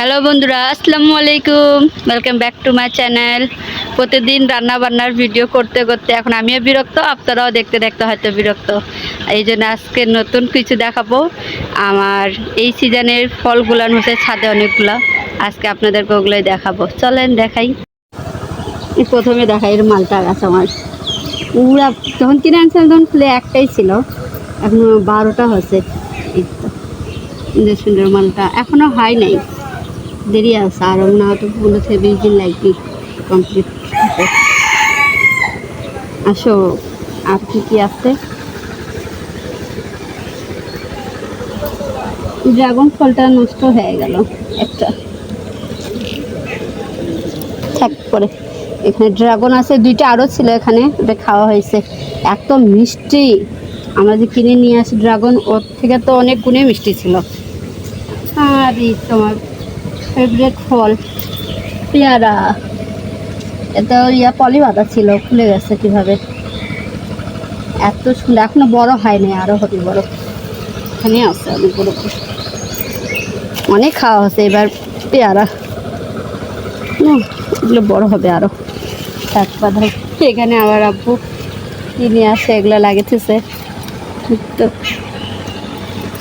Hello বন্ধুরা, আসসালামু আলাইকুম। Welcome back to my channel. প্রতিদিন রান্না বান্নার ভিডিও করতে করতে এখন আমিও বিরক্ত, আপনারাও দেখতে দেখতে হয়তো বিরক্ত। এই জন্য আজকে নতুন কিছু দেখাবো। আমার এই সিজনের ফলগুলান হচ্ছে ছাদে অনেকগুলা, আজকে আপনাদেরকে ওগুলোই দেখাবো। চলেন দেখাই। প্রথমে দেখাই এর মালটা গাছ আমার পুরা, যখন কিনে আনছিলাম তখন ফুলে একটাই ছিল, এখন 12টা হচ্ছে। এই তো সুন্দর সুন্দর মালটা এখনো হয় নাই, দেরি আছে আরও, না তো 15-20 দিন লাগবে কমপ্লিট হতে। আসো, আর কি কি আছে? ড্রাগন ফলটা নষ্ট হয়ে গেল একটা, থাক পরে। এখানে ড্রাগন আছে দুইটা, আরও ছিল এখানে, ওটা খাওয়া হয়েছে। এত মিষ্টি, আমরা যে কিনে নিয়ে আসি ড্রাগন, ওর থেকে তো অনেক গুণে মিষ্টি ছিল। আর এই তোমার ফেভারিট ফল পেয়ারা, এটা পলি বাঁধা ছিল, খুলে গেছে কিভাবে, এত সুন্দর। এখনো বড় হয়নি, আরো হবে বড়। এখানে আছে অনেক বড়, অনেক খাওয়া হচ্ছে এবার পেয়ারা। এগুলো বড় হবে আরো। তারপর এখানে আবার আব্বু কিনে আসে, এগুলো লাগিয়েছে। তো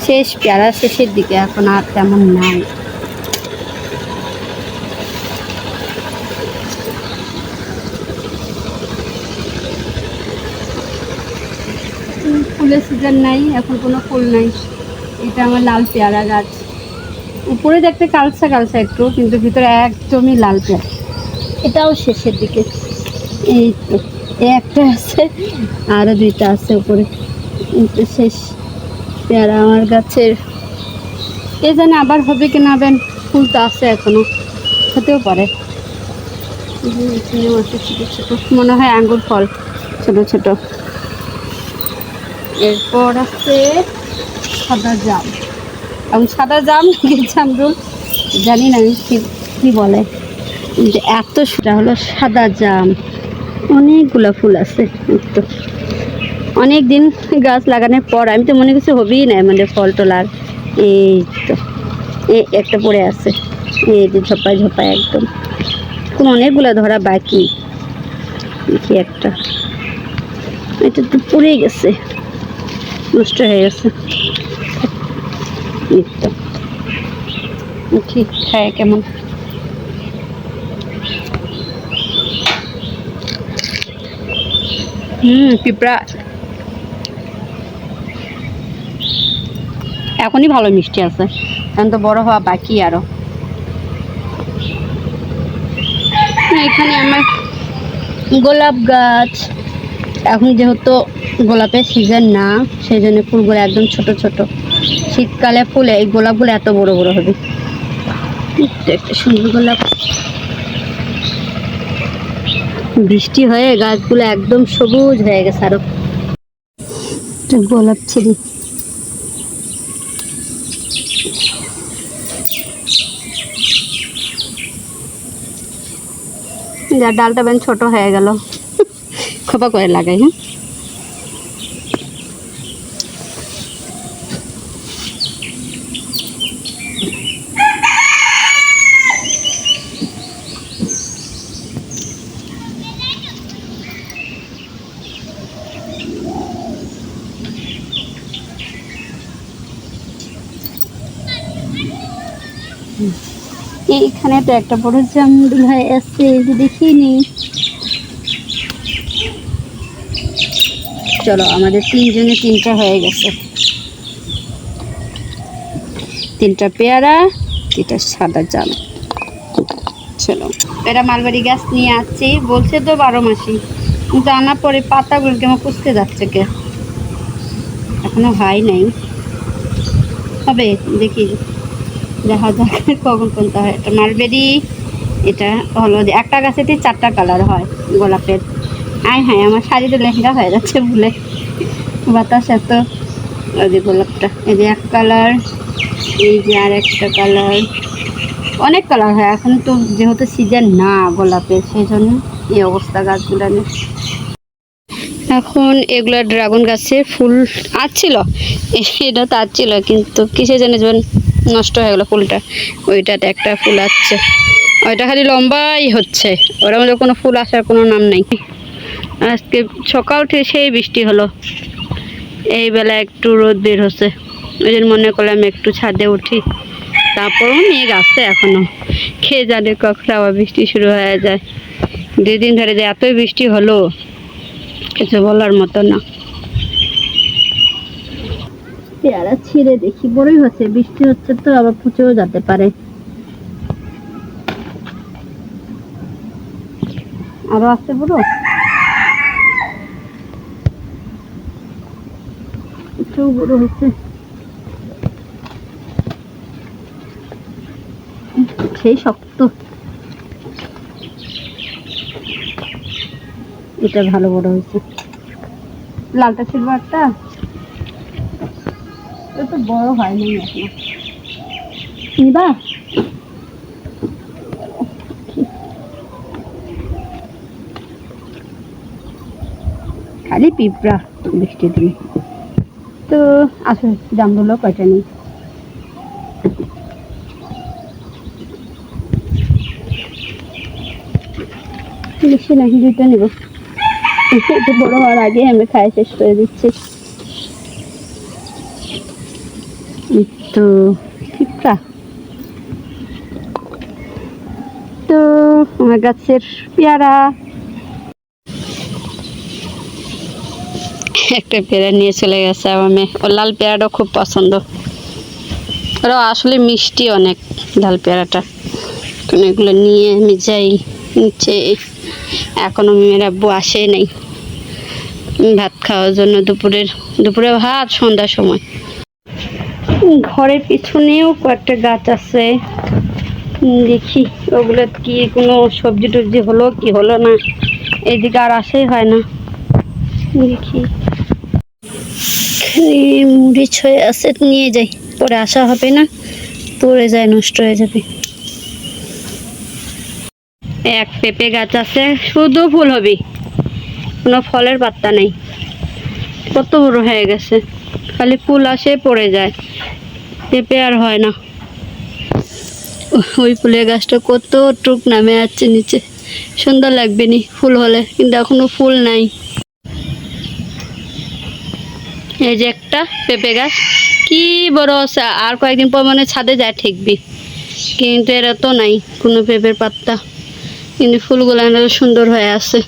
শেষ, পেয়ারা শেষের দিকে, এখন আর তেমন নাই। ফুলের সিজন নাই এখন, কোনো ফুল নাই। এটা আমার লাল পেয়ারা গাছ, উপরে দেখতে কালচা কালচা একটু, কিন্তু ভিতরে একদমই লাল পেয়ারা। এটাও শেষের দিকে। এই তো একটা আছে, আরও দুইটা আছে উপরে। শেষ পেয়ারা আমার গাছের। কে জানে আবার হবে কি না, বেন ফুল তো আছে এখনো, হতেও পারে। ছোট ছোট মনে হয় আঙ্গুর ফল, ছোট ছোট। এরপর আছে সাদা জাম, এবং সাদা জাম নাকি জামরুল জানি না কি বলে, যে এত সেটা হলো সাদা জাম। অনেকগুলো ফুল আছে। তো অনেক দিন গাছ লাগানোর পর আমি তো মনে করছি হবেই না মানে ফল তোলার। এই তো একটা পড়ে আছে, এই যে ঝোপায় ঝোপায় একদম, কোনো অনেকগুলো ধরা বাকি। দেখি একটা, এটা তো পড়েই গেছে, নষ্ট হয়ে গেছে। এই তো ঠিক খায় কেমন। পিঁপড়া এখনই ভালো মিষ্টি আছে, এখন তো বড় হওয়া বাকি আরো। এখানে আমার গোলাপ গাছ, এখন যেহেতু গোলাপের সিজন না, সেই জন্য ফুলগুলো একদম ছোট ছোট। শীতকালে ফুলে এই গোলাপগুলো এত বড় বড় হবে। একটা সুন্দর গোলাপ, বৃষ্টি হয়ে গাছগুলো একদম সবুজ হয়ে গেছে আরো। গোলাপ ছিড়ি, ডালটা বেন ছোট হয়ে গেল, খোপা করে লাগাই। হ্যাঁ, এইখানে তো একটা বড় জামরুল হয়ে আসছে, দেখিনি। চলো, আমাদের তিনজনে তিনটা হয়ে গেছে, তিনটা পেয়ারা, এটা সাদা জাম। চলো, এরা মালবাড়ি গাছ নিয়ে আসছি, বলছে তো 12 মাসি, কিন্তু আনার পরে পাতাগুলো কেমন কুচকে যাচ্ছে, কে এখনো হয় নাই, হবে দেখি, দেখা যাক কখন কোনটা হয়। এটা মালবেরি, এটা হলো যে একটা গাছেতে 4টা কালার হয় গোলাপের। হ্যাঁ, আমার শাড়িতে লেহেঙ্গা হয়ে যাচ্ছে ভুলে, বাতাস এত। ওই যে গোলাপটা, এই যে এক কালার, এই যে আর একটা কালার, অনেক কালার হয় এখন তো, যেহেতু সিজন না গোলাপের, সেই জন্য এই অবস্থা গাছগুলো নিয়ে। এখন এগুলো ড্রাগন গাছে ফুল আসছিল, এটা তো আসছিল, কিন্তু কিসে জানে নষ্ট হয়ে গেলো ফুলটা। ওইটাতে একটা ফুল আসছে, ওইটা খালি লম্বাই হচ্ছে, ওর মধ্যে কোনো ফুল আসার কোনো নাম নেই। আজকে সকাল থেকে সেই বৃষ্টি হলো, এই বেলা একটু রোদ বের হচ্ছে, ওই জন্য মনে করলাম একটু ছাদে উঠি। তারপরও মেঘ আসছে এখনো, খেয়ে জানে কখন আবার বৃষ্টি শুরু হয়ে যায়। 2 দিন ধরে যে এতই বৃষ্টি হলো কিছু বলার মতো না। পেয়ারা ছিঁড়ে দেখি, বড়ই হচ্ছে, বৃষ্টি হচ্ছে তো আবার পুচেও যেতে পারে। আরো আসতে বড়, একটু বড় হচ্ছে, সেই শক্ত। এটা ভালো বড় হয়েছে, লালটা ছিল একটা, তো বড় হয়নি এখনো। নিবা খালি পিঁপড়া বৃষ্টির দিনে। তো আসলে জামগুলো কয়টা নেই, বেশি নাকি 2টা নেব, একটু বড় হওয়ার আগে আমরা খাই শেষ করে দিচ্ছি। তো পিঁপড়া, তো আমার গাছের পেয়ারা, একটা পেয়ারা নিয়ে চলে গেছে আমার মেয়ে। ওর লাল পেয়ারাটা খুব পছন্দ, ওরা আসলে মিষ্টি অনেক লাল পেয়ারাটা। এগুলো নিয়ে আমি যাই নিচে, এখনো মেয়ের আব্বু আসে নাই ভাত খাওয়ার জন্য। দুপুরে ভাত সন্ধ্যার সময়। ঘরের পিছনেও কয়েকটা গাছ আছে, দেখি ওগুলো কি কোনো সবজি টবজি হলো কি হলো না, এইদিকে আর আসাই হয় না। দেখি মরিচ হয়ে আছে, নিয়ে যাই, পরে আসা হবে না, পরে যায় নষ্ট হয়ে যাবে। এক পেঁপে গাছ আছে, শুধু ফুল হবে, কোনো ফলের পাত্তা নেই। কত বড় হয়ে গেছে, খালি ফুল আসে পড়ে যায়, পেঁপে আর হয় না। ওই ফুলের গাছটা কত টুক নামে আছে নিচে, সুন্দর লাগবে নি ফুল হলে, কিন্তু এখনো ফুল নাই। এই যে একটা পেঁপে গাছ কি বড় আছে, আর কয়েকদিন পর মানে ছাদে যায় ঠিকবি, কিন্তু এরা তো নাই কোনো পেঁপের পাত্তা, কিন্তু ফুলগুলো সুন্দর হয়ে আছে।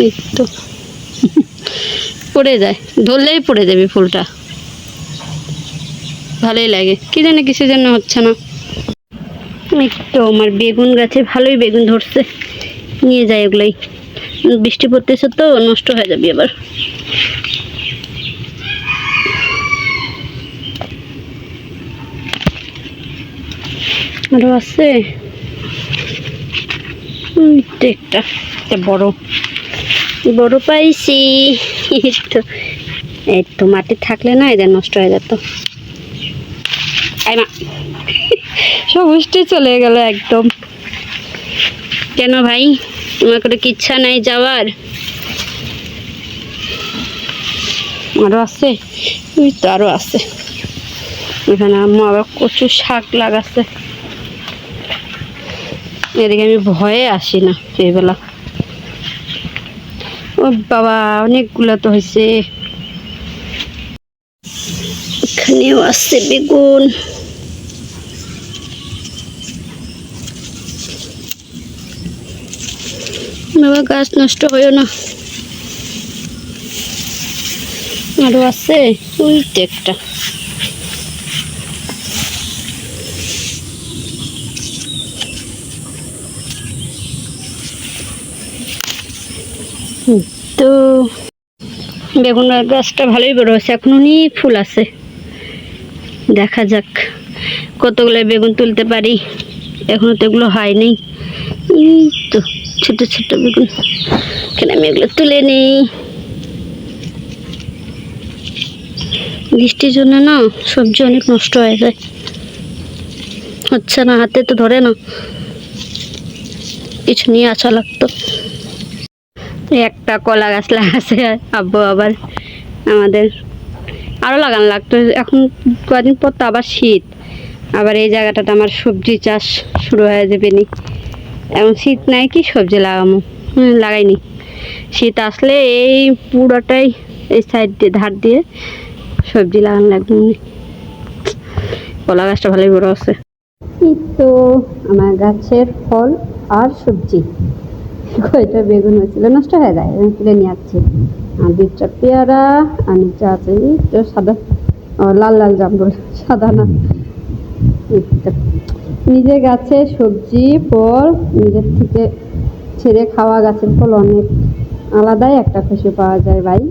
এই তো পড়ে যায়, ধরলেই পড়ে যাবে ফুলটা, ভালোই লাগে, কি জানি কিছু জন্য হচ্ছে না। তো আমার বেগুন গাছে ভালোই বেগুন ধরছে, নিয়ে যায় ওগুলাই, বৃষ্টি পড়তেছে তো নষ্ট হয়ে যাবে আবার। আরো আছে একটা বড় বড় পাইছি। এই তো মাটি থাকলে না এদের নষ্ট হয়ে যেত। সব উষ্টি চলে গেল একদম। কেন ভাই, তোমার করে কি ইচ্ছা নাই যাওয়ার? আরো আছে, ওই তো আরো আছে। এখানে আম্মু আবার কচু শাক লাগাচ্ছে, এদিকে আমি ভয়ে আসি না এই বেলা। ও বাবা, অনেকগুলো তো হয়েছে। এখানেও আছে বেগুন, বাবা গাছ নষ্ট হইও না। আরো আছে, ওই তো একটা। তো বেগুন গাছটা ভালোই বড় হয়েছে, এখন অনেক ফুল আছে, দেখা যাক কতগুলো বেগুন তুলতে পারি। এখনো তো এগুলো হয়নি, তো ছোট ছোট বেগুন, এখানে আমি এগুলো তুলে নিই। বৃষ্টির জন্য না সবজি অনেক নষ্ট হয়ে যায়, হচ্ছে না, হাতে তো ধরে না, কিছু নিয়ে আসা লাগতো। একটা কলা গাছ লাগাছে আব্বু, আবার আমাদের আরও লাগানো লাগতো। এখন কদিন পর তো আবার শীত, আবার এই জায়গাটাতে আমার সবজি চাষ শুরু হয়ে যাবে নি। এখন শীত নাই কি সবজি লাগামো, লাগাইনি। শীত আসলে এই পুরোটাই এই সাইড দিয়ে ধার দিয়ে সবজি লাগানো লাগবে। কলা গাছটা ভালোই বড় আছে। এই তো আমার গাছের ফল আর সবজি। কয়টা বেগুন হয়েছিল, নষ্ট হয়ে যায়, তুলে নিয়ে আসছি। আর 2টা পেয়ারা, আর নিচে আছে এই তো সাদা লাল লাল জামরুল, সাদা না। নিজের গাছে সবজি ফল নিজের থেকে ছেড়ে খাওয়া গাছের ফল অনেক আলাদাই একটা খুশি পাওয়া যায় ভাই।